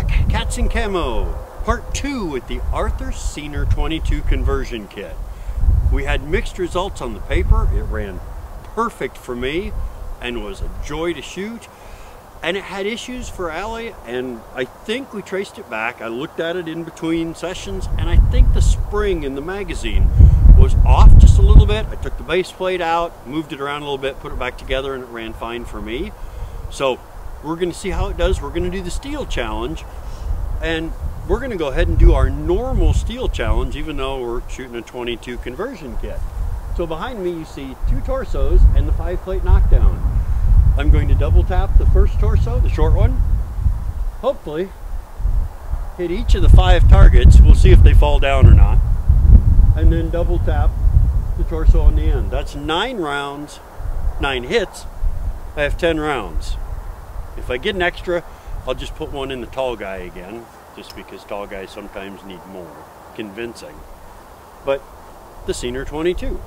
back, Cats in Camo, part 2 with the Arthur Ciener 22 conversion kit. We had mixed results on the paper. It ran perfect for me and was a joy to shoot. And it had issues for Allie, and I think we traced it back. I looked at it in between sessions, and I think the spring in the magazine was off just a little bit. I took the base plate out, moved it around a little bit, put it back together, and it ran fine for me. So we're going to see how it does. We're going to do the steel challenge, and we're going to go ahead and do our normal steel challenge, even though we're shooting a 22 conversion kit. So behind me you see 2 torsos and the 5-plate knockdown. I'm going to double tap the first torso, the short one. Hopefully hit each of the 5 targets. We'll see if they fall down or not. And then double tap the torso on the end. That's 9 rounds, 9 hits. I have 10 rounds. If I get an extra, I'll just put one in the tall guy again, just because tall guys sometimes need more convincing. But the Ciener 22.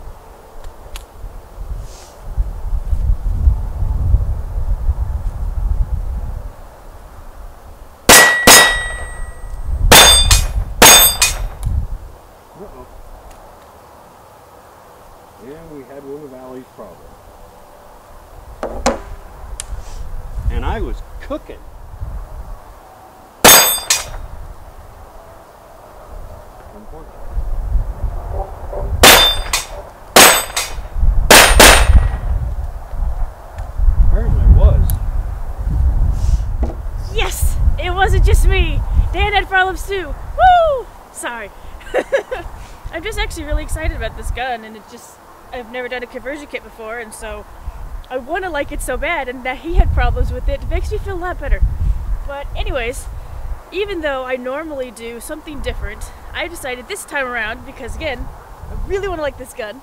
Yeah, we had one of Allie's problems. And I was cooking. Apparently it was. Yes! It wasn't just me! Dan had problems too! Woo! Sorry. I'm just actually really excited about this gun, and I've never done a conversion kit before, and so I want to like it so bad, and that he had problems with it makes me feel a lot better. But anyways, even though I normally do something different, I decided this time around, because again, I really want to like this gun,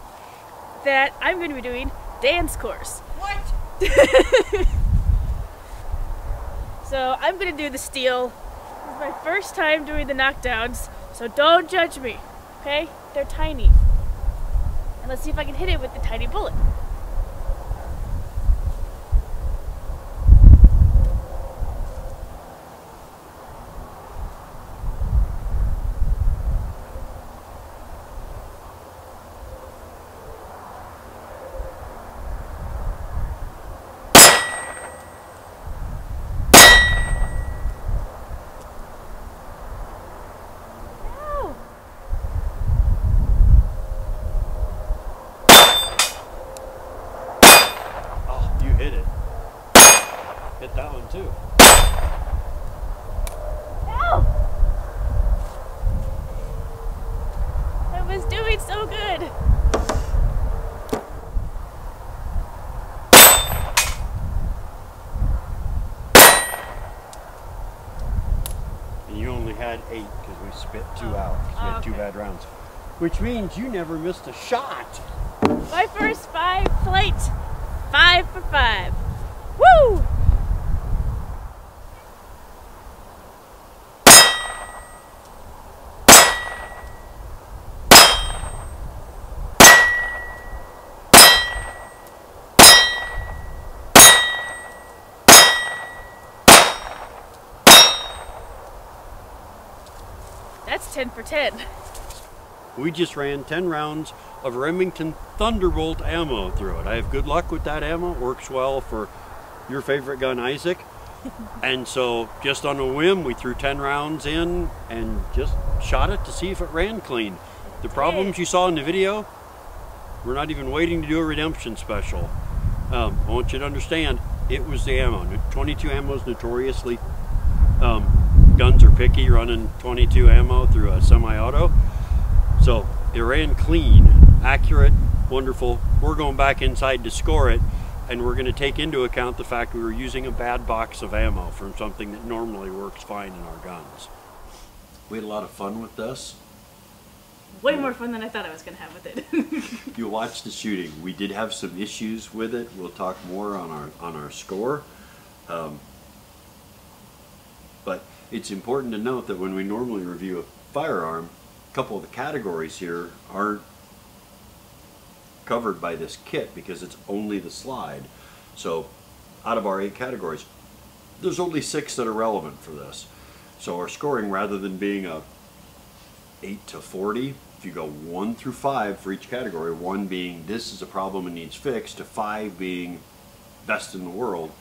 that I'm going to be doing Dan's course. What? So I'm going to do the steel. This is my first time doing the knockdowns, so don't judge me, okay? They're tiny. And let's see if I can hit it with the tiny bullet. Hit it. Hit that one too. Ow! I was doing so good. And you only had 8 because we spit 2 out. We had 2 bad rounds. Which means you never missed a shot. My first 5-plate. 5 for 5. Woo! That's 10 for 10. We just ran 10 rounds of Remington Thunderbolt ammo through it. I have good luck with that ammo. It works well for your favorite gun, Isaac. And so just on a whim, we threw 10 rounds in and just shot it to see if it ran clean. The problems you saw in the video, we're not even waiting to do a redemption special. I want you to understand, it was the ammo. 22 ammo is notoriously, guns are picky running 22 ammo through a semi-auto. So it ran clean, accurate, wonderful. We're going back inside to score it, and we're going to take into account the fact we were using a bad box of ammo from something that normally works fine in our guns. We had a lot of fun with this. Way more fun than I thought I was going to have with it. You watched the shooting. We did have some issues with it. We'll talk more on our score. But it's important to note that when we normally review a firearm, a couple of the categories here aren't covered by this kit because it's only the slide. So out of our 8 categories, there's only 6 that are relevant for this. So our scoring, rather than being a 8 to 40, if you go 1 through 5 for each category, 1 being this is a problem and needs fixed, to 5 being best in the world,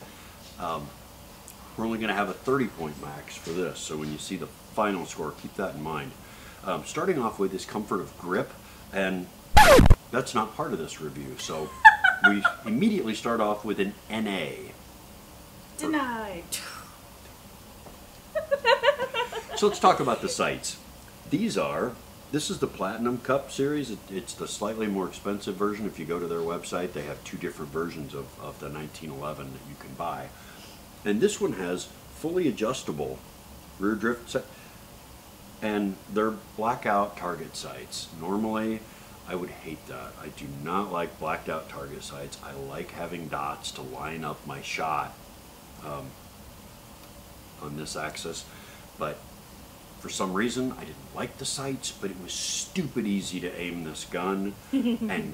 we're only going to have a 30-point max for this. So when you see the final score, keep that in mind. Starting off with is comfort of grip, and that's not part of this review. So we immediately start off with an NA. Denied. So let's talk about the sights. This is the Platinum Cup series. It's the slightly more expensive version. If you go to their website, they have 2 different versions of the 1911 that you can buy. And this one has fully adjustable rear drift set, and they're blackout target sights. Normally, I would hate that. I do not like blacked out target sights. I like having dots to line up my shot on this axis, but for some reason I didn't like the sights, but it was stupid easy to aim this gun and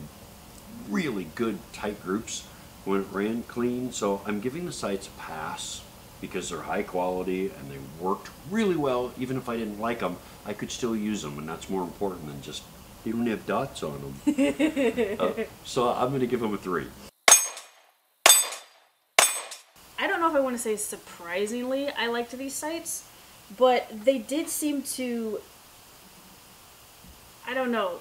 really good tight groups when it ran clean. So I'm giving the sights a pass because they're high quality and they worked really well. Even if I didn't like them, I could still use them, and that's more important than just they don't have dots on them. So I'm going to give them a 3. I don't know if I want to say surprisingly I liked these sights, but they did seem to, I don't know,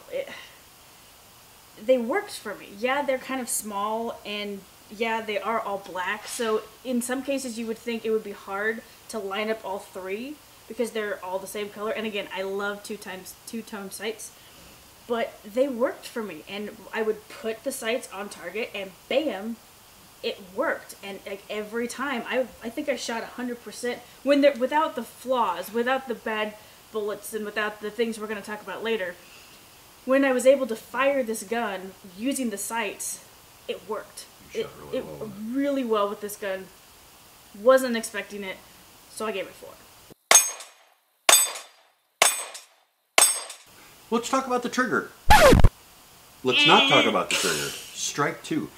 they worked for me. Yeah, they're kind of small, and yeah, they are all black, so in some cases you would think it would be hard to line up all 3 because they're all the same color. And again, I love two-tone sights, but they worked for me, and I would put the sights on target and bam, it worked. And like every time, I think I shot 100% without the flaws, without the bad bullets, and without the things we're going to talk about later. When I was able to fire this gun using the sights, it worked. It really well with this gun. Wasn't expecting it, so I gave it 4. Let's talk about the trigger. Let's not talk about the trigger. Strike 2.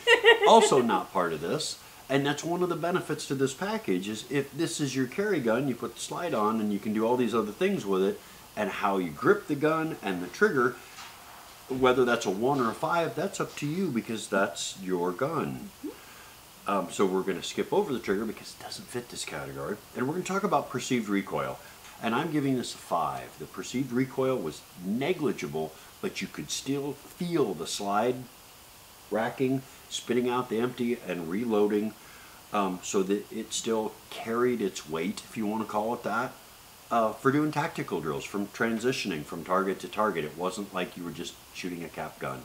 Also not part of this, and that's one of the benefits to this package, is if this is your carry gun, you put the slide on and you can do all these other things with it, and how you grip the gun and the trigger, whether that's a 1 or a 5, that's up to you because that's your gun. So we're going to skip over the trigger because it doesn't fit this category, and we're going to talk about perceived recoil. And I'm giving this a 5. The perceived recoil was negligible, but you could still feel the slide racking, spitting out the empty and reloading, so that it still carried its weight, if you want to call it that, for doing tactical drills, from transitioning from target to target. It wasn't like you were just shooting a cap gun.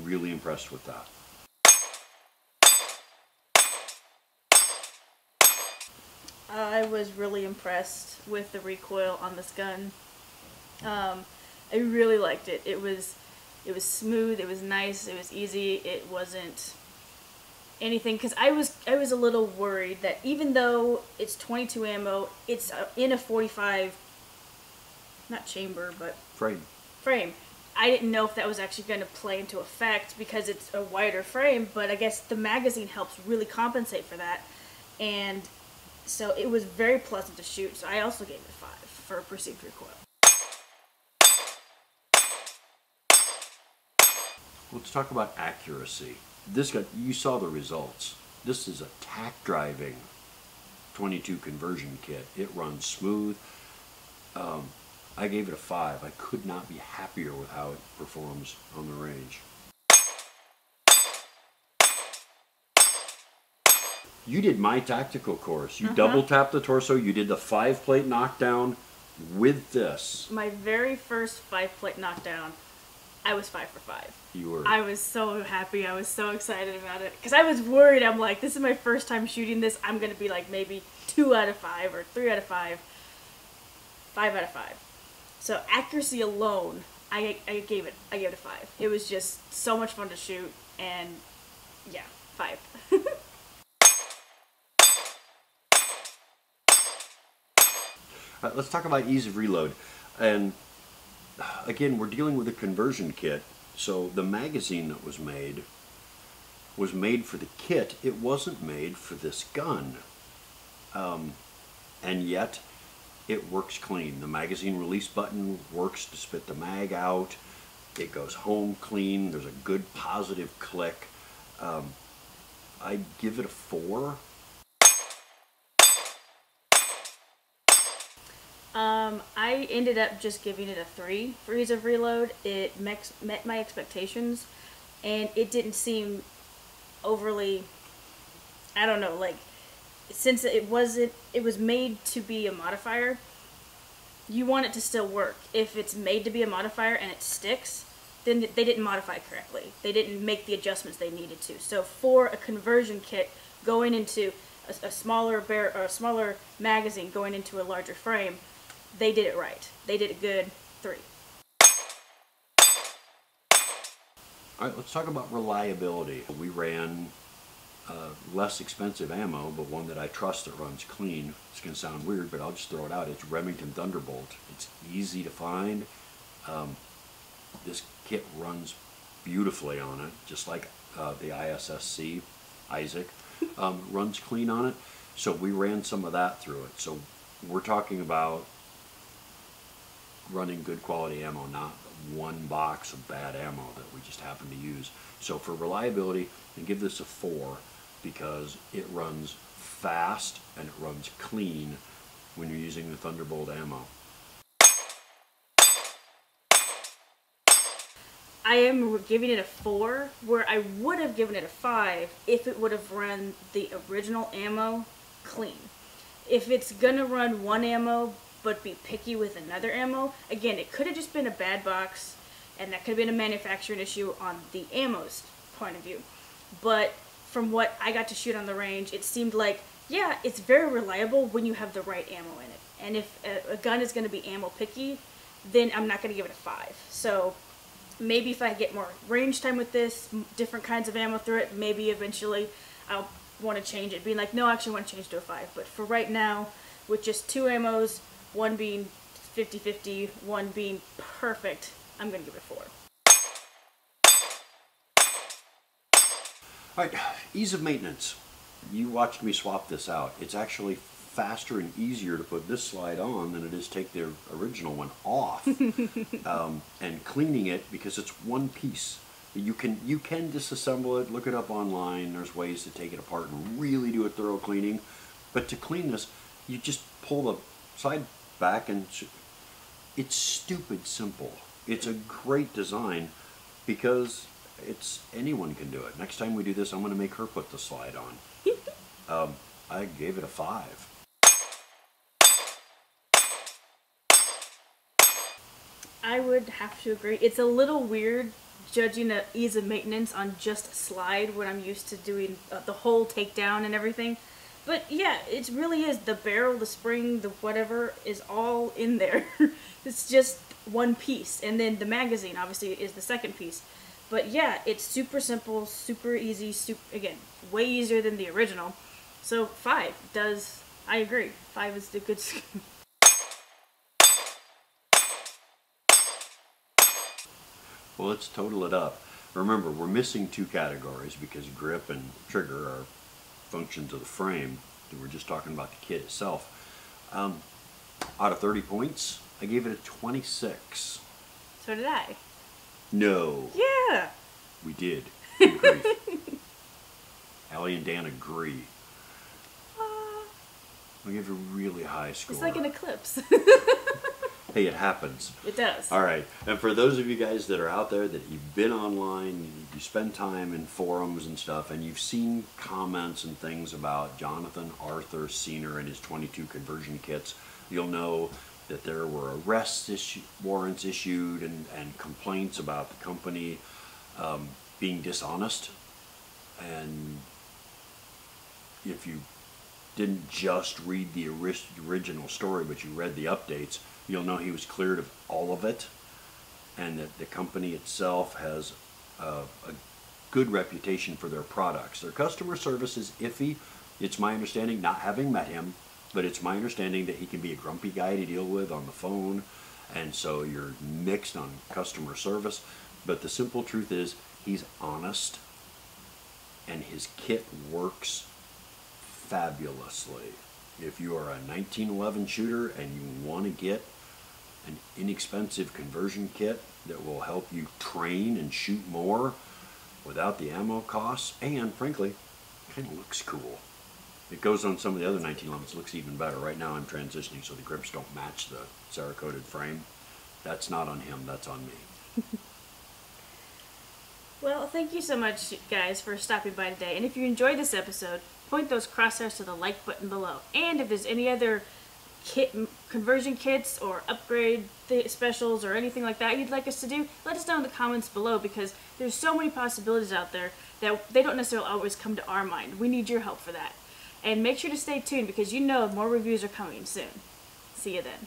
Really impressed with that. I was really impressed with the recoil on this gun. I really liked it. It was smooth, it was nice, it was easy, it wasn't anything, because I was a little worried that even though it's 22 ammo, it's in a 45, not chamber, but frame. I didn't know if that was actually going to play into effect because it's a wider frame, but I guess the magazine helps really compensate for that, and so it was very pleasant to shoot. So I also gave it a 5 for perceived recoil. Let's talk about accuracy. This gun, you saw the results. This is a tack driving 22 conversion kit. It runs smooth. I gave it a 5. I could not be happier with how it performs on the range. You did my tactical course. You double tapped the torso. You did the 5-plate knockdown with this. My very first 5-plate knockdown, I was 5 for 5. You were. I was so happy. I was so excited about it. Because I was worried. I'm like, this is my first time shooting this. I'm going to be like maybe 2 out of 5 or 3 out of 5. 5 out of 5. So accuracy alone, I gave it a 5. It was just so much fun to shoot. And yeah, 5. Let's talk about ease of reload. And again, we're dealing with a conversion kit, so the magazine that was made for the kit. It wasn't made for this gun. And yet, it works clean. The magazine release button works to spit the mag out. It goes home clean. There's a good positive click. I'd give it a 4. I ended up just giving it a 3 for ease of reload. It met my expectations, and it didn't seem overly, I don't know, like, since it was made to be a modifier, you want it to still work. If it's made to be a modifier and it sticks, then they didn't modify correctly. They didn't make the adjustments they needed to. So for a conversion kit going into a smaller magazine going into a larger frame, they did it right. They did a good 3. All right, let's talk about reliability. We ran less expensive ammo, but one that I trust that runs clean. It's going to sound weird, but I'll just throw it out. It's Remington Thunderbolt. It's easy to find. This kit runs beautifully on it, just like the ISSC, Isaac, runs clean on it. So we ran some of that through it. So we're talking about running good quality ammo, not one box of bad ammo that we just happen to use. So for reliability, I give this a 4 because it runs fast and it runs clean when you're using the Thunderbolt ammo. I am giving it a 4, where I would have given it a 5 if it would have run the original ammo clean. If it's gonna run one ammo but be picky with another ammo, again, it could have just been a bad box, and that could have been a manufacturing issue on the ammo's point of view. But from what I got to shoot on the range, it seemed like, yeah, it's very reliable when you have the right ammo in it. And if a gun is going to be ammo picky, then I'm not going to give it a 5. So maybe if I get more range time with this, different kinds of ammo through it, maybe eventually I'll want to change it, being like, no, I actually want to change to a 5. But for right now, with just 2 ammos, one being 50-50, one being perfect, I'm going to give it a 4. All right, ease of maintenance. You watched me swap this out. It's actually faster and easier to put this slide on than it is take the original one off. And cleaning it, because it's one piece. You can disassemble it, look it up online. There's ways to take it apart and really do a thorough cleaning. But to clean this, you just pull the side back and it's stupid simple. It's a great design because anyone can do it. Next time we do this, I'm going to make her put the slide on. I gave it a 5. I would have to agree. It's a little weird judging the ease of maintenance on just a slide when I'm used to doing the whole takedown and everything. But yeah, it really is. The barrel, the spring, the whatever is all in there. It's just one piece. And then the magazine, obviously, is the second piece. But yeah, it's super simple, super easy, again, way easier than the original. So 5 does, I agree. 5 is the good. Well, let's total it up. Remember, we're missing 2 categories because grip and trigger are functions of the frame. We're just talking about the kit itself. Out of 30 points, I gave it a 26. So did I. No. Yeah. We did. Good grief. Allie and Dan agree. We gave a really high score. It's like an eclipse. Hey, it happens. It does. All right. And for those of you guys that are out there that you've been online, you spend time in forums and stuff, and you've seen comments and things about Jonathan Arthur Ciener and his 22 conversion kits, you'll know that there were arrest warrants issued and complaints about the company being dishonest. And if you didn't just read the original story, but you read the updates, you'll know he was cleared of all of it, and that the company itself has a good reputation for their products. Their customer service is iffy. It's my understanding, not having met him, but it's my understanding that he can be a grumpy guy to deal with on the phone, and so you're mixed on customer service. But the simple truth is, he's honest, and his kit works fabulously. If you are a 1911 shooter and you want to get an inexpensive conversion kit that will help you train and shoot more without the ammo costs, and frankly, kind of looks cool. It goes on some of the other 1911s, looks even better. Right now I'm transitioning so the grips don't match the Cerakoted frame. That's not on him, that's on me. Well, thank you so much, guys, for stopping by today. And if you enjoyed this episode, point those crosshairs to the like button below. And if there's any other conversion kits or upgrade specials or anything like that you'd like us to do, let us know in the comments below, because there's so many possibilities out there that they don't necessarily always come to our mind. We need your help for that. And make sure to stay tuned, because you know more reviews are coming soon. See you then.